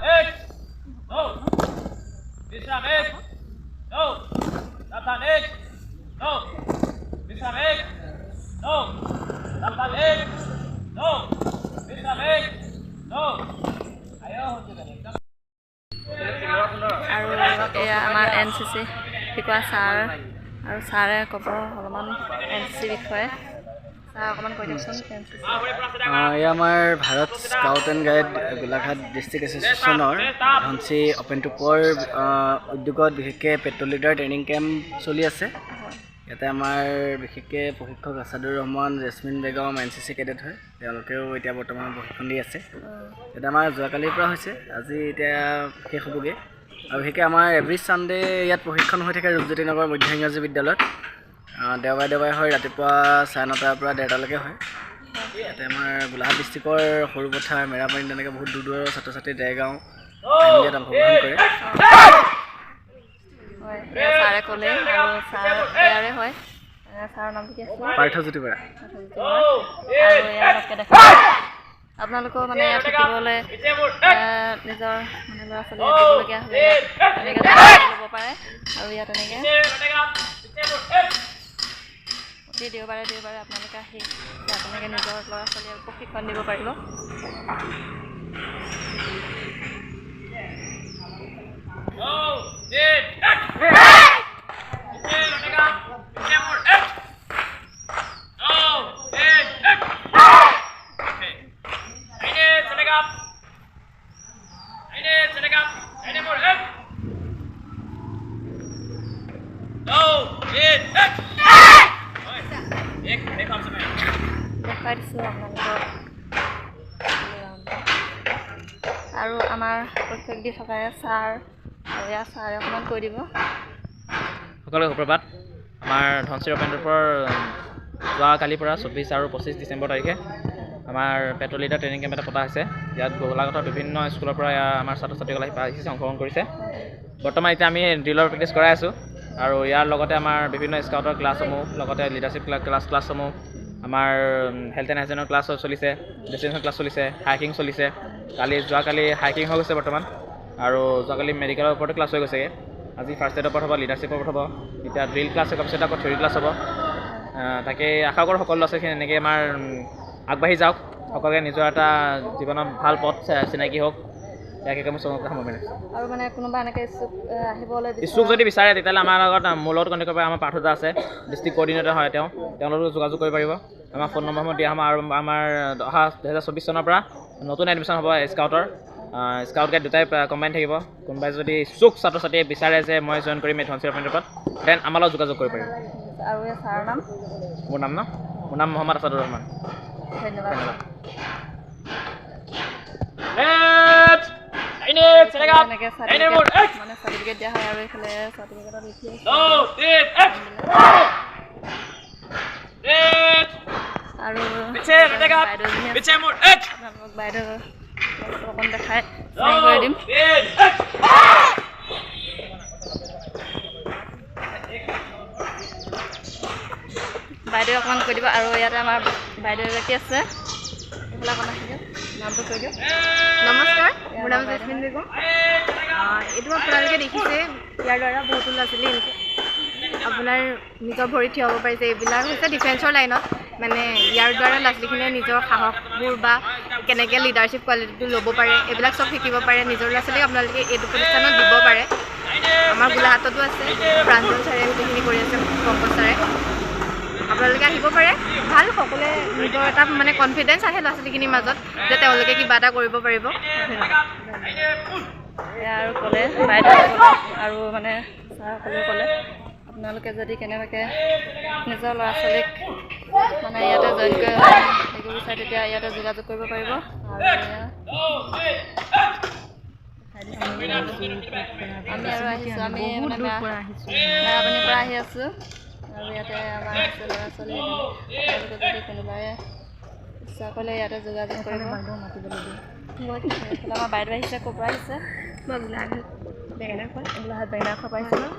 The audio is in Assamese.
আমাৰ NCC শিকোৱা ছাৰ আৰু ছাৰে ক'ব অলপমান NCC বিষয়ে। ছাৰ অকণমান কৈ দিয়কচোন NCC। এয়া আমাৰ Bharat scout and guide Golaghat district এছ'চিয়েশ্যনৰ ধনশী অপেন টু পৰ উদ্যোগত বিশেষকৈ পেট্ৰল লিডাৰ ট্ৰেইনিং কেম্প চলি আছে। ইয়াতে আমাৰ বিশেষকৈ প্ৰশিক্ষক Asadur Rahman, jasmine Begum NCC cadet হয়, তেওঁলোকেও এতিয়া বৰ্তমান প্ৰশিক্ষণ দি আছে। এতিয়া আমাৰ যোৱাকালিৰ পৰা হৈছে, আজি এতিয়া শেষ হ'বগৈ। আৰু বিশেষকৈ আমাৰ এভৰি ছানডে ইয়াত প্ৰশিক্ষণ হৈ থাকে ৰূপজ্যোতি নগৰ মধ্য ইংৰাজী বিদ্যালয়ত। দেওবাৰে হয়, ৰাতিপুৱা 9:30 পৰা 1:30লৈকে হয়। ইয়াতে আমাৰ গোলাঘাট ডিষ্ট্ৰিক্টৰ সৰুপথাৰ, মেৰাপানী তেনেকৈ বহুত দূৰ দূৰৰ ছাত্ৰ ছাত্ৰী দেৰগাঁও ইয়াত অংশগ্ৰহণ কৰে। ছাৰে ক'লে আৰু ছাৰ ইয়াৰে হয়, ছাৰৰ নামটো কি আছিল? পাৰ্থজ্যোতি বৰা। আৰু ইয়াকে দেখা আপোনালোকেও মানে ইয়াত শিকিবলৈ নিজৰ মানে ল'ৰা ছোৱালী শিকিবলগীয়া হ'লে তেনেকৈ ল'ব পাৰে। আৰু ইয়াত তেনেকৈ প্ৰতি দেওবাৰে আপোনালোকে আহি তেনেকৈ নিজৰ ল'ৰা ছোৱালীক প্ৰশিক্ষণ দিব পাৰিব। দেখাই দিছোঁ আপোনালোকক। আৰু আমাৰ প্ৰত্যেক দি থকা ছাৰ আৰু ইয়াৰ ছাৰে অকণমান কৈ দিব। সকলোকে সুপ্ৰভাত। আমাৰ ধনশী অপেন টু পৰ যোৱাকালিৰ পৰা 24 আৰু 25 ডিচেম্বৰ তাৰিখে আমাৰ পেট্ৰল লিডাৰ ট্ৰেইনিং কেম্প এটা পতা হৈছে। ইয়াত গোলাঘাটৰ বিভিন্ন স্কুলৰ পৰা আমাৰ ছাত্ৰ ছাত্ৰীসকলে আহিছে, অংশগ্ৰহণ কৰিছে। বৰ্তমান এতিয়া আমি ড্ৰিলৰ প্ৰেক্টিছ কৰাই আছোঁ। আৰু ইয়াৰ লগতে আমাৰ বিভিন্ন স্কাউটৰ ক্লাছসমূহ, লগতে লিডাৰশ্বিপ ক্লাছসমূহ, আমাৰ হেল্থ এণ্ড হাইজিনৰ ক্লাছ চলিছে, ডেষ্টিনেশ্যন ক্লাছ চলিছে, হাইকিং চলিছে। যোৱাকালি হাইকিং হৈ গৈছে বৰ্তমান, আৰু যোৱাকালি মেডিকেলৰ ওপৰতো ক্লাছ হৈ গৈছেগৈ। আজি ফাৰ্ষ্ট এডৰ ওপৰত হ'ব, লিডাৰশ্বিপৰ ওপৰত হ'ব, এতিয়া ড্ৰিল ক্লাছ হোৱাৰ পিছত আকৌ থিয়ৰী ক্লাছ হ'ব। তাকে আশা কৰোঁ সকলো ল'ৰা ছোৱালীখিনি এনেকৈ আমাৰ আগবাঢ়ি যাওক, সকলোকে নিজৰ এটা জীৱনত ভাল পথ চিনাকি হওক। ইয়াকে মই চমুকৈ সামৰণি মাৰিছোঁ। আৰু মানে কোনোবা এনেকৈ ইচ্ছুক যদি বিচাৰে তেতিয়াহ'লে আমাৰ লগত মোৰ লগত কণ্টেক্ট কৰিব। আমাৰ পাৰ্থদা আছে, ডিষ্ট্ৰিক্ট কৰ্ডিনেটৰ হয় তেওঁ লগত যোগাযোগ কৰিব পাৰিব। আমাৰ ফোন নম্বৰসমূহ দিয়া হ'ব। আৰু আমাৰ অহা 2024 চনৰ পৰা নতুন এডমিশ্যন হ'ব স্কাউটৰ। স্কাউট গাইড দুটাই কম্বাইন থাকিব। কোনোবাই যদি ইচ্ছুক ছাত্ৰ ছাত্ৰীয়ে বিচাৰে যে মই জইন কৰিম এই ধনশী অপেন টু পৰত, দেন আমাৰ লগত যোগাযোগ কৰিব পাৰিব। আৰু এই ছাৰৰ নাম? মোৰ নাম মহম্মদ আছাদুৰ ৰহমান। ধন্যবাদ। এনেকৈ মানে চাৰ্টিফিকেট দিয়া হয়, আৰু এইফালে চাৰ্টিফিকেটত লিখি আৰু আপোনালোকক বাইদেউ অকণ দেখাই কৰি দিম। বাইদেউ অকণমান কৈ দিব। আৰু ইয়াতে আমাৰ বাইদেউ এগৰাকী আছে, এইফালে অকণ আহি দিয়ক, নামটো কৈ দিয়ক। নমস্কাৰ, মোৰ নাম জেছমিন বেগম। এইটো আপোনালোকে দেখিছে, ইয়াৰ দ্বাৰা বহুতো ল'ৰা ছোৱালী আপোনাৰ নিজৰ ভৰিত থিয় হ'ব পাৰিছে। এইবিলাক হৈছে ডিফেন্সৰ লাইনত। মানে ইয়াৰ দ্বাৰা ল'ৰা ছোৱালীখিনিয়ে নিজৰ সাহসবোৰ বা কেনেকৈ লিডাৰশ্বিপ কোৱালিটিটো ল'ব পাৰে, এইবিলাক চব শিকিব পাৰে। নিজৰ ল'ৰা ছোৱালীক আপোনালোকে এইটো প্ৰতিষ্ঠানত দিব পাৰে। আমাৰ গোলাঘাটতো আছে, প্ৰাঞ্জল ছাৰে গোটেইখিনি কৰি আছে, পংকজ ছাৰে। আপোনালোকে আহিব পাৰে। ভাল, সকলোৱে নিজৰ এটা মানে কনফিডেঞ্চ আহে ল'ৰা ছোৱালীখিনিৰ মাজত যে তেওঁলোকে কিবা এটা কৰিব পাৰিব। আৰু ক'লে বাইদেউ ক'লে আৰু মানে ছাৰসকলেও ক'লে আপোনালোকে যদি কেনেবাকৈ নিজৰ ল'ৰা ছোৱালীক মানে ইয়াতে জইন কৰিব বিচাৰে তেতিয়া ইয়াতে যোগাযোগ কৰিব পাৰিব। আমি আৰু আহিছোঁ, আমি মানে মেৰাপানীৰ পৰা আহি আছোঁ। আৰু ইয়াতে আমাৰ আছে ল'ৰা ছোৱালী, তেওঁলোকে যদি কোনোবাই ইচ্ছা কৰিলে ইয়াতে যোগাযোগ কৰিব। এইফালে আমাৰ বাইদেউ আহিছে, ক'ৰ পৰা আহিছে? মই গোলাঘাট বেঙেনাখোৱা পৰা আহিছোঁ।